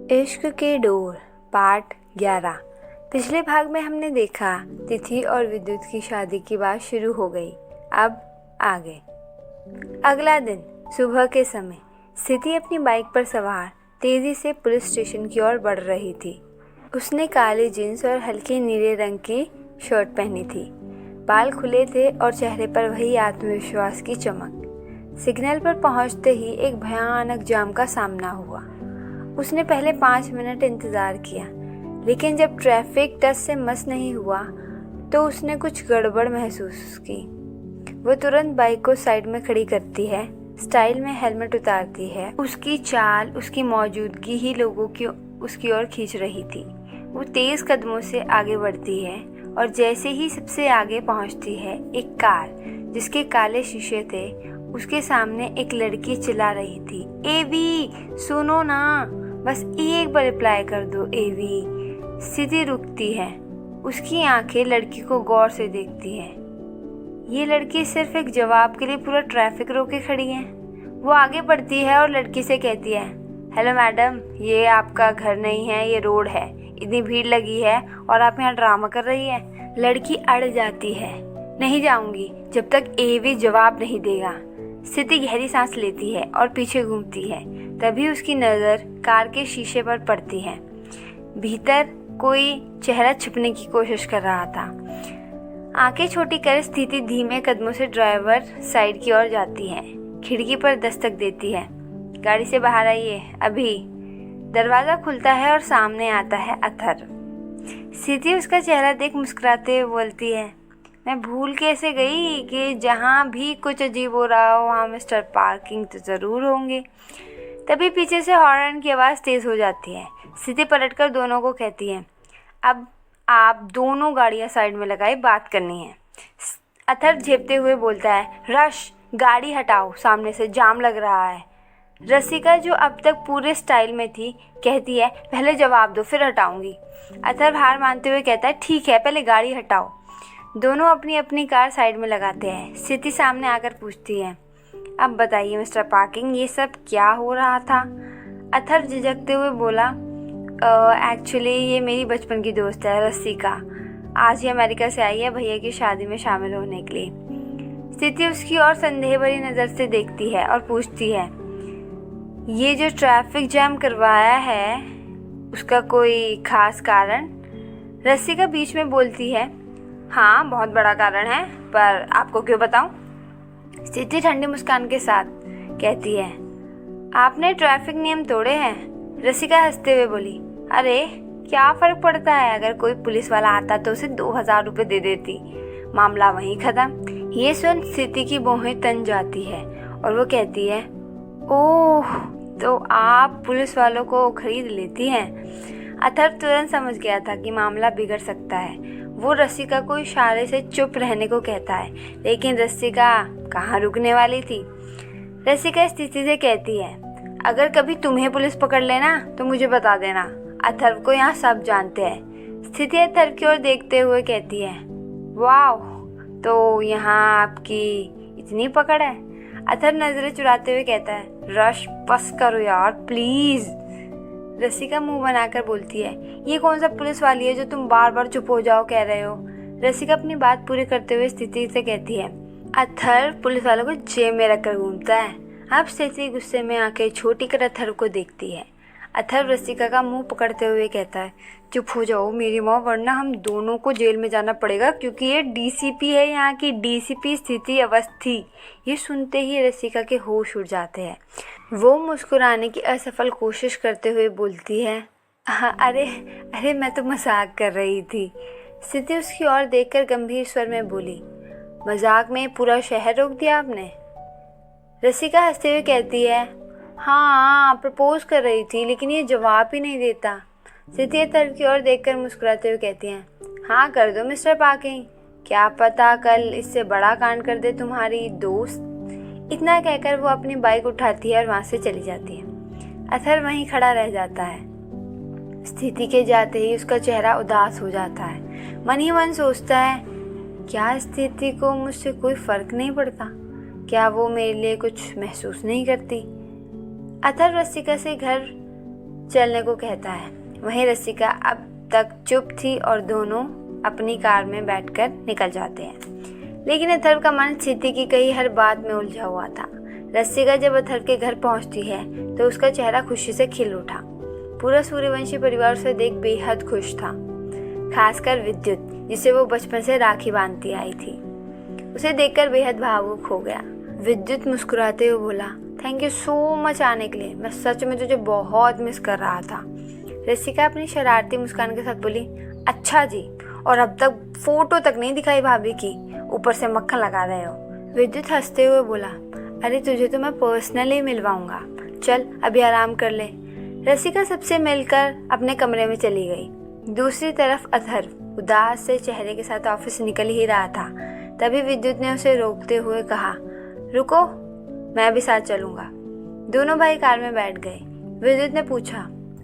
इश्क के door part 11। पिछले भाग में हमने देखा तिथि और विद्युत की शादी की बात शुरू हो गई। अब आगे। अगला दिन सुबह के समय स्थिति अपनी बाइक पर सवार तेजी से पुलिस स्टेशन की ओर बढ़ रही थी। उसने काली जींस और हल्के नीले रंग की शर्ट पहनी थी। बाल खुले थे और चेहरे पर वही आत्मविश्वास की चमक। सिग्नल पर पहुंचते ही एक भयानक जाम का सामना हुआ। उसने पहले 5 मिनट इंतज़ार किया, लेकिन जब ट्रैफिक टच से मस नहीं हुआ तो उसने कुछ गड़बड़ महसूस की। वो तुरंत बाइक को साइड में खड़ी करती है, स्टाइल में हेलमेट उतारती है। उसकी चाल, उसकी मौजूदगी ही लोगों की उसकी ओर खींच रही थी। वो तेज़ कदमों से आगे बढ़ती है और जैसे ही सबसे आगे पहुंचती है, एक कार जिसके काले शीशे थे, उसके सामने एक लड़की चिल्ला रही थी, एवी सुनो ना, बस एक बार रिप्लाई कर दो एवी। स्थिति रुकती है। उसकी आंखें लड़की को गौर से देखती हैं। ये लड़की सिर्फ एक जवाब के लिए पूरा ट्रैफिक रोके खड़ी है। वो आगे बढ़ती है और लड़की से कहती है, हेलो मैडम, ये आपका घर नहीं है, ये रोड है। इतनी भीड़ लगी है और आप यहाँ ड्रामा कर रही है। लड़की अड़ जाती है, नहीं जाऊंगी जब तक एवी जवाब नहीं देगा। स्थिति गहरी सांस लेती है और पीछे घूमती है। तभी उसकी नज़र कार के शीशे पर पड़ती है। भीतर कोई चेहरा छुपने की कोशिश कर रहा था। आंखें छोटी कर स्थिति धीमे कदमों से ड्राइवर साइड की ओर जाती है। खिड़की पर दस्तक देती है, गाड़ी से बाहर आइए अभी। दरवाज़ा खुलता है और सामने आता है अथर। स्थिति उसका चेहरा देख मुस्कुराते हुए बोलती है, मैं भूल कैसे गई कि जहाँ भी कुछ अजीब हो रहा हो वहाँ मिस्टर पार्किंग तो ज़रूर होंगे। तभी पीछे से हॉर्न की आवाज़ तेज़ हो जाती है। स्थिति पलटकर दोनों को कहती है, अब आप दोनों गाड़ियाँ साइड में लगाई, बात करनी है। अथर झेपते हुए बोलता है, रश, गाड़ी हटाओ, सामने से जाम लग रहा है। रसिका, जो अब तक पूरे स्टाइल में थी, कहती है, पहले जवाब दो फिर हटाऊंगी। अथर हार मानते हुए कहता है, ठीक है, पहले गाड़ी हटाओ। दोनों अपनी अपनी कार साइड में लगाते हैं। स्थिति सामने आकर पूछती है, अब बताइए मिस्टर पार्किंग, ये सब क्या हो रहा था? अथर झिझकते हुए बोला, एक्चुअली ये मेरी बचपन की दोस्त है रसिका। आज ही अमेरिका से आई है भैया की शादी में शामिल होने के लिए। स्थिति उसकी ओर संदेह भरी नज़र से देखती है और पूछती है, ये जो ट्रैफिक जैम करवाया है उसका कोई खास कारण? रसिका बीच में बोलती है, हाँ बहुत बड़ा कारण है, पर आपको क्यों बताऊं? स्थिति ठंडी मुस्कान के साथ कहती है, आपने ट्रैफिक नियम तोड़े हैं। रसिका हंसते हुए बोली, अरे क्या फ़र्क पड़ता है, अगर कोई पुलिस वाला आता तो उसे 2000 रुपये दे देती, मामला वहीं ख़त्म। ये सुन स्थिति की भौहें तन जाती है और वो कहती है, ओह तो आप पुलिस वालों को खरीद लेती हैं। अथर तुरंत समझ गया था कि मामला बिगड़ सकता है। वो रसिका को इशारे से चुप रहने को कहता है, लेकिन रसिका कहाँ रुकने वाली थी। रसिका स्थिति से कहती है, अगर कभी तुम्हें पुलिस पकड़ लेना तो मुझे बता देना, अथर्व को यहाँ सब जानते हैं। स्थिति अथर्व की ओर देखते हुए कहती है, वाह, तो यहाँ आपकी इतनी पकड़ है? अथर्व नजरें चुराते हुए कहता है, रश बस करो यार प्लीज। रसिका मुंह बनाकर बोलती है, ये कौन सा पुलिस वाली है जो तुम बार बार चुप हो जाओ कह रहे हो? रसिका अपनी बात पूरी करते हुए स्थिति से कहती है, अथर पुलिस वालों को जेब में रखकर घूमता है। अब स्थिति गुस्से में आंखें छोटी कर अथर को देखती है। अथर रसिका का मुंह पकड़ते हुए कहता है, चुप हो जाओ मेरी माँ, वरना हम दोनों को जेल में जाना पड़ेगा, क्योंकि ये डीसीपी है, यहाँ की डीसीपी स्थिति अवस्थी। ये सुनते ही रसिका के होश उड़ जाते हैं। वो मुस्कुराने की असफल कोशिश करते हुए बोलती है, हाँ अरे मैं तो मजाक कर रही थी। स्थिति उसकी ओर देखकर गंभीर स्वर में बोली, मजाक में पूरा शहर रोक दिया आपने? रसिका हंसते हुए कहती है, हाँ प्रपोज कर रही थी, लेकिन ये जवाब ही नहीं देता। स्थिति अथर की ओर देखकर मुस्कुराते हुए कहती हैं, हाँ कर दो मिस्टर पार्किंग, क्या पता कल इससे बड़ा कांड कर दे तुम्हारी दोस्त। इतना कहकर वो अपनी बाइक उठाती है और वहाँ से चली जाती है। अथर वहीं खड़ा रह जाता है। स्थिति के जाते ही उसका चेहरा उदास हो जाता है। मन ही मन सोचता है, क्या स्थिति को मुझसे कोई फर्क नहीं पड़ता? क्या वो मेरे लिए कुछ महसूस नहीं करती? अथर रसिका से घर चलने को कहता है। वहीं रसिका अब तक चुप थी और दोनों अपनी कार में बैठकर निकल जाते हैं। लेकिन अथर्व का मन स्थिति की कही हर बात में उलझा हुआ था। रसिका जब अथर्व के घर पहुंचती है तो उसका चेहरा खुशी से खिल उठा। पूरा सूर्यवंशी परिवार उसे देख बेहद खुश था, खासकर विद्युत, जिसे वो बचपन से राखी बांधती आई थी। उसे देखकर बेहद भावुक हो गया। विद्युत मुस्कुराते हुए बोला, थैंक यू सो मच आने के लिए, मैं सच में तुझे बहुत मिस कर रहा था। रसिका अपनी शरारती मुस्कान के साथ बोली, अच्छा जी, और अब तक फोटो तक नहीं दिखाई भाभी की, ऊपर से मक्खन लगा रहे हो। विद्युत हंसते हुए बोला, अरे तुझे तो मैं पर्सनली मिलवाऊंगा, चल अभी आराम कर ले। रसिका सबसे मिलकर अपने कमरे में चली गई। दूसरी तरफ अथर्व उदास से चेहरे के साथ ऑफिस निकल ही रहा था। तभी विद्युत ने उसे रोकते हुए कहा, रुको, मैं भी साथ चलूंगा। दोनों भाई कार में बैठ गए। विद्युत ने पूछा,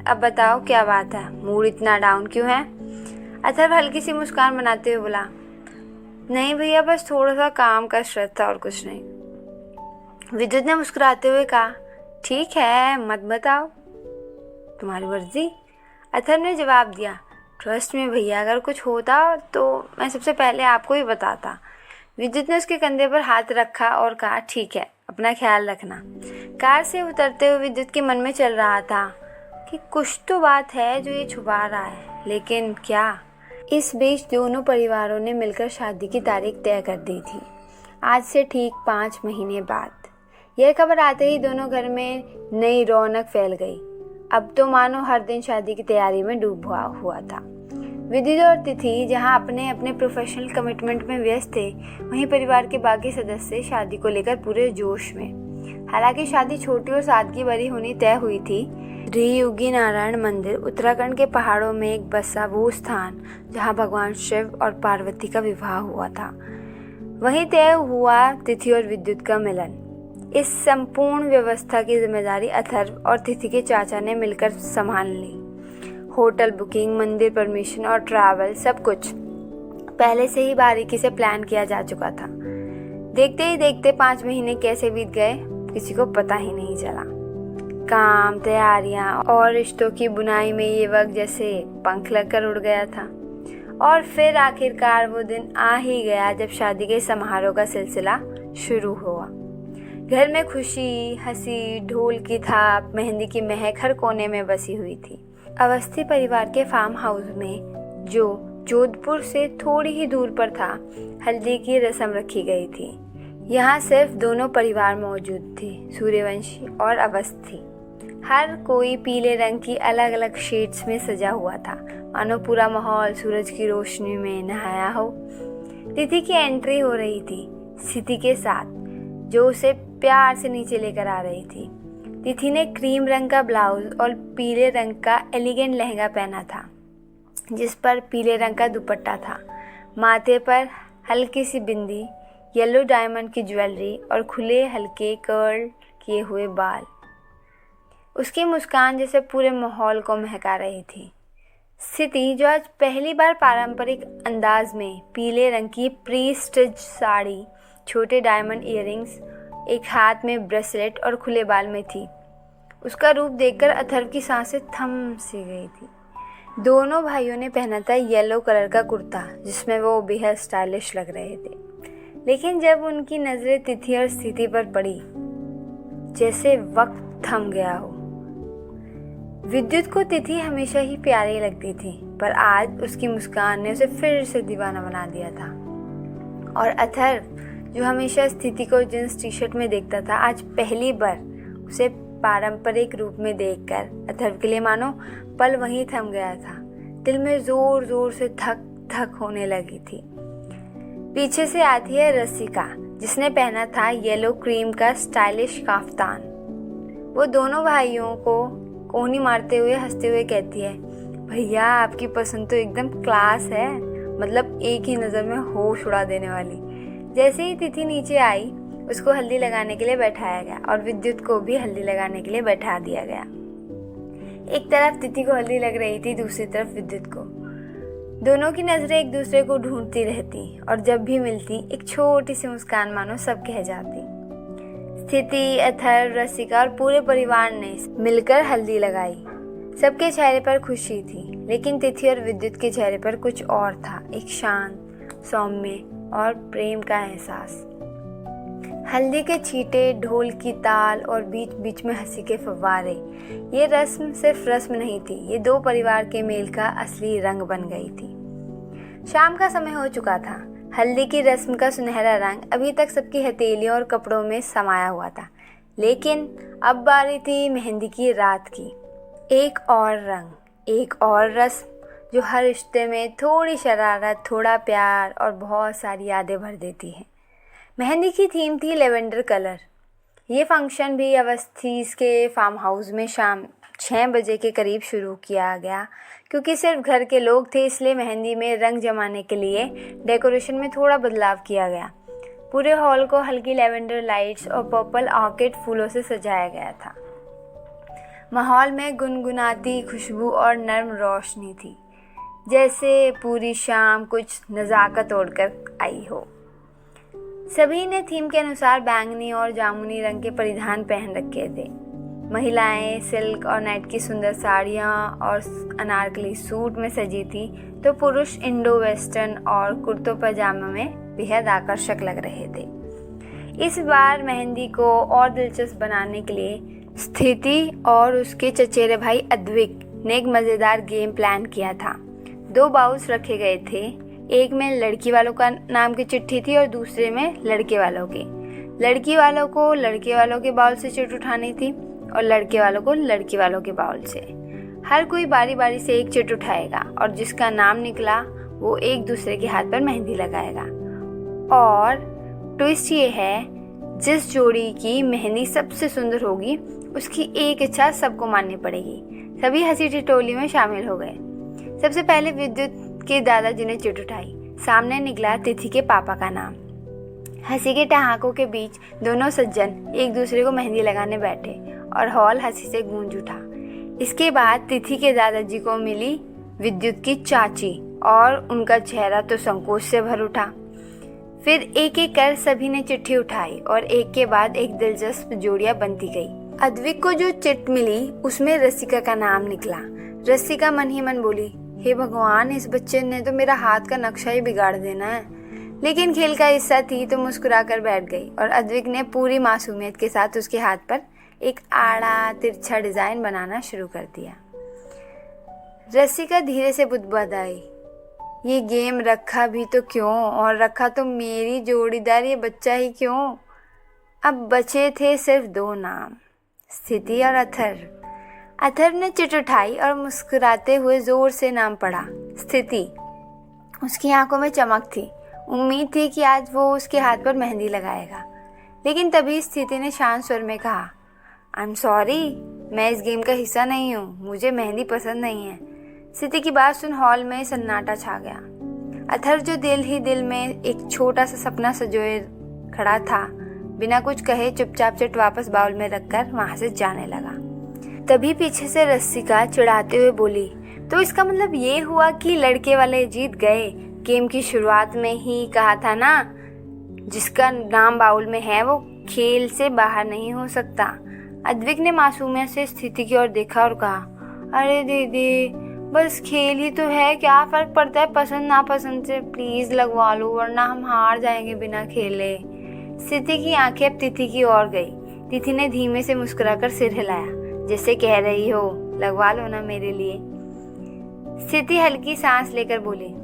अब बताओ क्या बात है, मूड इतना डाउन क्यों है? अथर्व हल्की सी मुस्कान बनाते हुए बोला, नहीं भैया, बस थोड़ा सा काम का स्ट्रेस था और कुछ नहीं। विद्युत ने मुस्कुराते हुए कहा, ठीक है, मत बताओ, तुम्हारी मर्जी। अथर्व ने जवाब दिया, ट्रस्ट में भैया, अगर कुछ होता तो मैं सबसे पहले आपको ही बताता। विद्युत ने उसके कंधे पर हाथ रखा और कहा, ठीक है, अपना ख्याल रखना। कार से उतरते हुए विद्युत के मन में चल रहा था कि कुछ तो बात है जो ये छुपा रहा है, लेकिन क्या? इस बीच दोनों परिवारों ने मिलकर शादी की तारीख तय कर दी थी, आज से ठीक 5 महीने बाद। यह खबर आते ही दोनों घर में नई रौनक फैल गई। अब तो मानो हर दिन शादी की तैयारी में डूबा हुआ था। विद्युत और तिथि जहां अपने अपने प्रोफेशनल कमिटमेंट में व्यस्त थे, वहीं परिवार के बाकी सदस्य शादी को लेकर पूरे जोश में। हालांकि शादी छोटी और सादगी भरी होनी तय हुई थी। श्री योगी नारायण मंदिर उत्तराखंड के पहाड़ों में एक बसा वो स्थान जहां भगवान शिव और पार्वती का विवाह हुआ था, वहीं तय हुआ तिथि और विद्युत का मिलन। इस संपूर्ण व्यवस्था की जिम्मेदारी अथर्व और तिथि के चाचा ने मिलकर संभाल ली। होटल बुकिंग, मंदिर परमिशन और ट्रैवल, सब कुछ पहले से ही बारीकी से प्लान किया जा चुका था। देखते ही देखते 5 महीने कैसे बीत गए किसी को पता ही नहीं चला। काम, तैयारियां और रिश्तों की बुनाई में ये वक्त जैसे पंख लगकर उड़ गया था। और फिर आखिरकार वो दिन आ ही गया जब शादी के समारोह का सिलसिला शुरू हुआ। घर में खुशी, हंसी, ढोल की थाप, मेहंदी की महक हर कोने में बसी हुई थी। अवस्थी परिवार के फार्म हाउस में, जो जोधपुर से थोड़ी ही दूर पर था, हल्दी की रस्म रखी गई थी। यहाँ सिर्फ दोनों परिवार मौजूद थे, सूर्यवंशी और अवस्थी। हर कोई पीले रंग की अलग अलग शेड्स में सजा हुआ था, मानो पूरा माहौल सूरज की रोशनी में नहाया हो। तिथि की एंट्री हो रही थी स्थिति के साथ, जो उसे प्यार से नीचे लेकर आ रही थी। तिथि ने क्रीम रंग का ब्लाउज और पीले रंग का एलिगेंट लहंगा पहना था, जिस पर पीले रंग का दुपट्टा था। माथे पर हल्की सी बिंदी, येलो डायमंड की ज्वेलरी और खुले हल्के कर्ल किए हुए बाल। उसकी मुस्कान जैसे पूरे माहौल को महका रही थी। स्थिति, जो आज पहली बार पारंपरिक अंदाज में पीले रंग की प्री स्टिच साड़ी, छोटे डायमंड इयररिंग्स, एक हाथ में ब्रेसलेट और खुले बाल में थी, उसका रूप देखकर अथर्व की सांसें थम सी गई थी। दोनों भाइयों ने पहना था येलो कलर का कुर्ता, जिसमें वो बेहद स्टाइलिश लग रहे थे। लेकिन जब उनकी नजरें तिथि और स्थिति पर पड़ी, जैसे वक्त थम गया हो। विद्युत को तिथि हमेशा ही प्यारी लगती थी, पर आज उसकी मुस्कान ने उसे फिर से दीवाना बना दिया था। और अथर्व, जो हमेशा स्थिति को जींस टी शर्ट में देखता था, आज पहली बार उसे पारंपरिक रूप में देखकर अथर्व के लिए मानो पल वहीं थम गया था। दिल में जोर जोर से धक धक होने लगी थी। पीछे से आती है रसिका, जिसने पहना था येलो क्रीम का स्टाइलिश काफ्तान। वो दोनों भाइयों को कोहनी मारते हुए हंसते हुए कहती है, भैया आपकी पसंद तो एकदम क्लास है, मतलब एक ही नज़र में होश उड़ा देने वाली। जैसे ही तिथि नीचे आई, उसको हल्दी लगाने के लिए बैठाया गया और विद्युत को भी हल्दी लगाने के लिए बैठा दिया गया। एक तरफ तिथि को हल्दी लग रही थी, दूसरी तरफ विद्युत को। दोनों की नजरें एक दूसरे को ढूंढती रहती और जब भी मिलती एक छोटी सी मुस्कान मानो सब कह जाती। स्थिति, अथर्व, रसिका और पूरे परिवार ने मिलकर हल्दी लगाई। सबके चेहरे पर खुशी थी, लेकिन तिथि और विद्युत के चेहरे पर कुछ और था, एक शांत, सौम्य और प्रेम का एहसास। हल्दी के छींटे, ढोल की ताल और बीच बीच में हंसी के फव्वारे, ये रस्म सिर्फ रस्म नहीं थी, ये दो परिवार के मेल का असली रंग बन गई थी। शाम का समय हो चुका था। हल्दी की रस्म का सुनहरा रंग अभी तक सबकी हथेलियों और कपड़ों में समाया हुआ था, लेकिन अब बारी थी मेहंदी की रात की। एक और रंग, एक और रस्म जो हर रिश्ते में थोड़ी शरारत, थोड़ा प्यार और बहुत सारी यादें भर देती है। मेहंदी की थीम थी लेवेंडर कलर। ये फंक्शन भी अवस्थीज के फार्म हाउस में शाम 6 बजे के करीब शुरू किया गया। क्योंकि सिर्फ घर के लोग थे, इसलिए मेहंदी में रंग जमाने के लिए डेकोरेशन में थोड़ा बदलाव किया गया। पूरे हॉल को हल्की लेवेंडर लाइट्स और पर्पल ऑर्किड फूलों से सजाया गया था। माहौल में गुनगुनाती खुशबू और नर्म रोशनी थी, जैसे पूरी शाम कुछ नज़ाकत ओढ़कर आई हो। सभी ने थीम के अनुसार बैंगनी और जामुनी रंग के परिधान पहन रखे थे। महिलाएं सिल्क और नेट की सुंदर साड़ियाँ और अनारकली सूट में सजी थी, तो पुरुष इंडो वेस्टर्न और कुर्तों पजामा में बेहद आकर्षक लग रहे थे। इस बार मेहंदी को और दिलचस्प बनाने के लिए स्थिति और उसके चचेरे भाई अद्विक ने एक मज़ेदार गेम प्लान किया था। 2 बाउल्स रखे गए थे, एक में लड़की वालों का नाम की चिट्ठी थी और दूसरे में लड़के वालों के। लड़की वालों को लड़के वालों के बाउल से चिट उठानी थी और लड़के वालों को लड़की वालों के बाउल से। हर कोई बारी बारी से एक चिट उठाएगा और जिसका नाम निकला वो एक दूसरे के हाथ पर मेहंदी लगाएगा। और ट्विस्ट ये है, जिस जोड़ी की मेहंदी सबसे सुंदर होगी उसकी एक इच्छा सबको माननी पड़ेगी। सभी हंसी ठिठोली में शामिल हो गए। सबसे पहले विद्युत के दादाजी ने चिट उठाई। सामने निकला तिथि के पापा का नाम। हंसी के ठहाकों के बीच दोनों सज्जन एक दूसरे को मेहंदी लगाने बैठे और हॉल हंसी से गूंज उठा। इसके बाद तिथि के दादाजी को मिली विद्युत की चाची और उनका चेहरा तो संकोच से भर उठा। फिर एक एक कर सभी ने चिट्ठी उठाई और एक के बाद एक दिलचस्प जोड़ियां बनती गई। अद्विक को जो चिट मिली उसमें रसिका का नाम निकला। रसिका मन ही मन बोली, हे भगवान, इस बच्चे ने तो मेरा हाथ का नक्शा ही बिगाड़ देना है। लेकिन खेल का हिस्सा थी तो मुस्कुराकर बैठ गई और अद्विक ने पूरी मासूमियत के साथ उसके हाथ पर एक आड़ा तिरछा डिजाइन बनाना शुरू कर दिया। रसिका धीरे से बुदबुदाई, ये गेम रखा भी तो क्यों, और रखा तो मेरी जोड़ीदार ये बच्चा ही क्यों। अब बचे थे सिर्फ 2 नाम, स्थिति और अथर। अथर ने चिट उठाई और मुस्कुराते हुए जोर से नाम पढ़ा, स्थिति। उसकी आंखों में चमक थी। उम्मीद थी कि आज वो उसके हाथ पर मेहंदी लगाएगा। लेकिन तभी स्थिति ने शांत स्वर में कहा, आई एम सॉरी, मैं इस गेम का हिस्सा नहीं हूँ, मुझे मेहंदी पसंद नहीं है। स्थिति की बात सुन हॉल में सन्नाटा छा गया। अथर जो दिल ही दिल में एक छोटा सा सपना सजोए खड़ा था, बिना कुछ कहे चुपचाप चिट वापस बाउल में रखकर वहां से जाने लगा। तभी पीछे से रसिका चिढ़ाते हुए बोली, तो इसका मतलब ये हुआ कि लड़के वाले जीत गए। गेम की शुरुआत में ही कहा था ना, जिसका नाम बाउल में है वो खेल से बाहर नहीं हो सकता। अद्विक ने मासूमियत से स्थिति की ओर देखा और कहा, अरे दीदी, बस खेल ही तो है, क्या फर्क पड़ता है पसंद नापसंद से, प्लीज लगवा लो वरना हम हार जाएंगे बिना खेले। स्थिति की आंखें अब तिथि की ओर गई। तिथि ने धीमे से मुस्कुराकर सिर हिलाया, जैसे कह रही हो, लगवा लो ना मेरे लिए। स्थिति हल्की सांस लेकर बोली,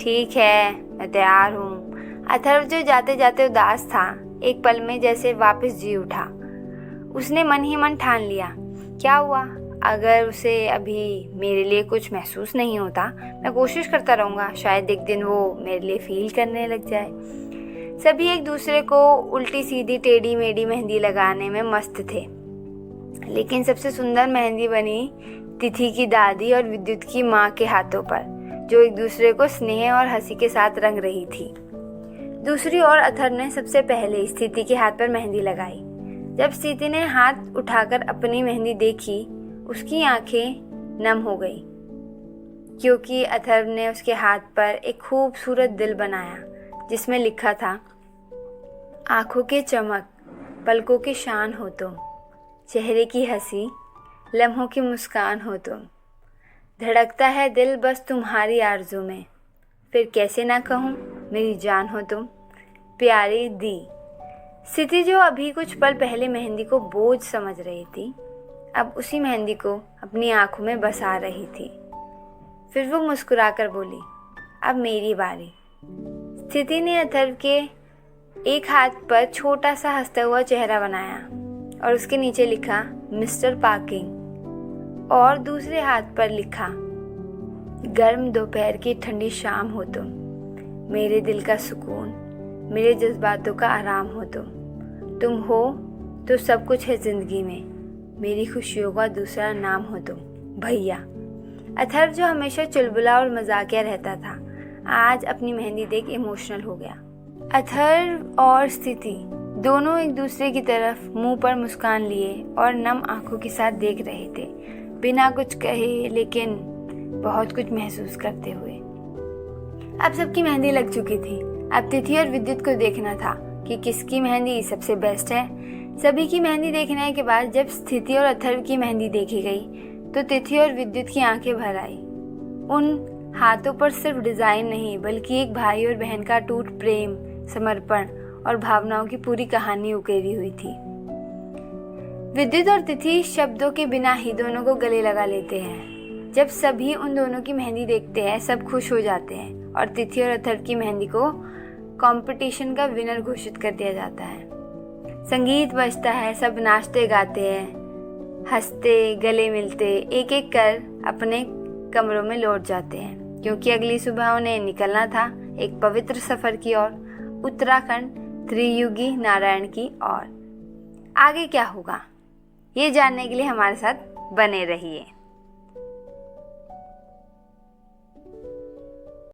ठीक है, मैं तैयार हूँ। अथर्व जो जाते जाते उदास था, एक पल में जैसे वापस जी उठा। उसने मन ही मन ठान लिया, क्या हुआ, अगर उसे अभी मेरे लिए कुछ महसूस नहीं होता, मैं कोशिश करता रहूँगा, शायद एक दिन वो मेरे लिए फील करने लग जाए। सभी एक दूसरे को उल्टी सीधी टेढ़ी मेढ़ी मेहंदी लगाने में मस्त थे, लेकिन सबसे सुंदर मेहंदी बनी तिथि की दादी और विद्युत की माँ के हाथों पर, जो एक दूसरे को स्नेह और हंसी के साथ रंग रही थी। दूसरी ओर अथर ने सबसे पहले स्थिति के हाथ पर मेहंदी लगाई। जब स्थिति ने हाथ उठाकर अपनी मेहंदी देखी, उसकी आंखें नम हो गई, क्योंकि अथर ने उसके हाथ पर एक खूबसूरत दिल बनाया जिसमें लिखा था, आंखों की चमक, पलकों की शान हो तुम, चेहरे की हंसी, लम्हों की मुस्कान हो तुम, धड़कता है दिल बस तुम्हारी आरज़ू में, फिर कैसे ना कहूँ मेरी जान हो तुम, प्यारी दी। स्थिति जो अभी कुछ पल पहले मेहंदी को बोझ समझ रही थी, अब उसी मेहंदी को अपनी आंखों में बसा रही थी। फिर वो मुस्कुराकर बोली, अब मेरी बारी। स्थिति ने अथर्व के एक हाथ पर छोटा सा हंसता हुआ चेहरा बनाया और उसके नीचे लिखा मिस्टर पार्किंग, और दूसरे हाथ पर लिखा गर्म दोपहर की ठंडी शाम हो तुम, मेरे दिल का सुकून, मेरे जज्बातों का आराम हो तुम हो तो सब कुछ है जिंदगी में, मेरी खुशियों का दूसरा नाम हो तुम, भैया। अथर्व जो हमेशा चुलबुला और मजाकिया रहता था, आज अपनी मेहंदी देख इमोशनल हो गया। अथर्व और स्थिति दोनों एक दूसरे की तरफ मुंह पर मुस्कान लिए और नम आंखों के साथ देख रहे थे, बिना कुछ कहे लेकिन बहुत कुछ महसूस करते हुए। अब सबकी मेहंदी लग चुकी थी। अब तिथि और विद्युत को देखना था कि किसकी मेहंदी सबसे बेस्ट है। सभी की मेहंदी देखने के बाद जब स्थिति और अथर्व की मेहंदी देखी गई तो तिथि और विद्युत की आंखें भर आई। उन हाथों पर सिर्फ डिजाइन नहीं बल्कि एक भाई और बहन का अटूट प्रेम, समर्पण और भावनाओं की पूरी कहानी उकेरी हुई थी। विद्युत और तिथि शब्दों के बिना ही दोनों को गले लगा लेते हैं। जब सभी उन दोनों की मेहंदी देखते हैं सब खुश हो जाते हैं और तिथि और अथर्व की मेहंदी को कंपटीशन का विनर घोषित कर दिया जाता है। संगीत बजता है, सब नाचते गाते हैं, हंसते गले मिलते एक एक कर अपने कमरों में लौट जाते हैं, क्योंकि अगली सुबह उन्हें निकलना था एक पवित्र सफर की ओर, उत्तराखंड त्रियुगी नारायण की ओर। आगे क्या होगा ये जानने के लिए हमारे साथ बने रहिए।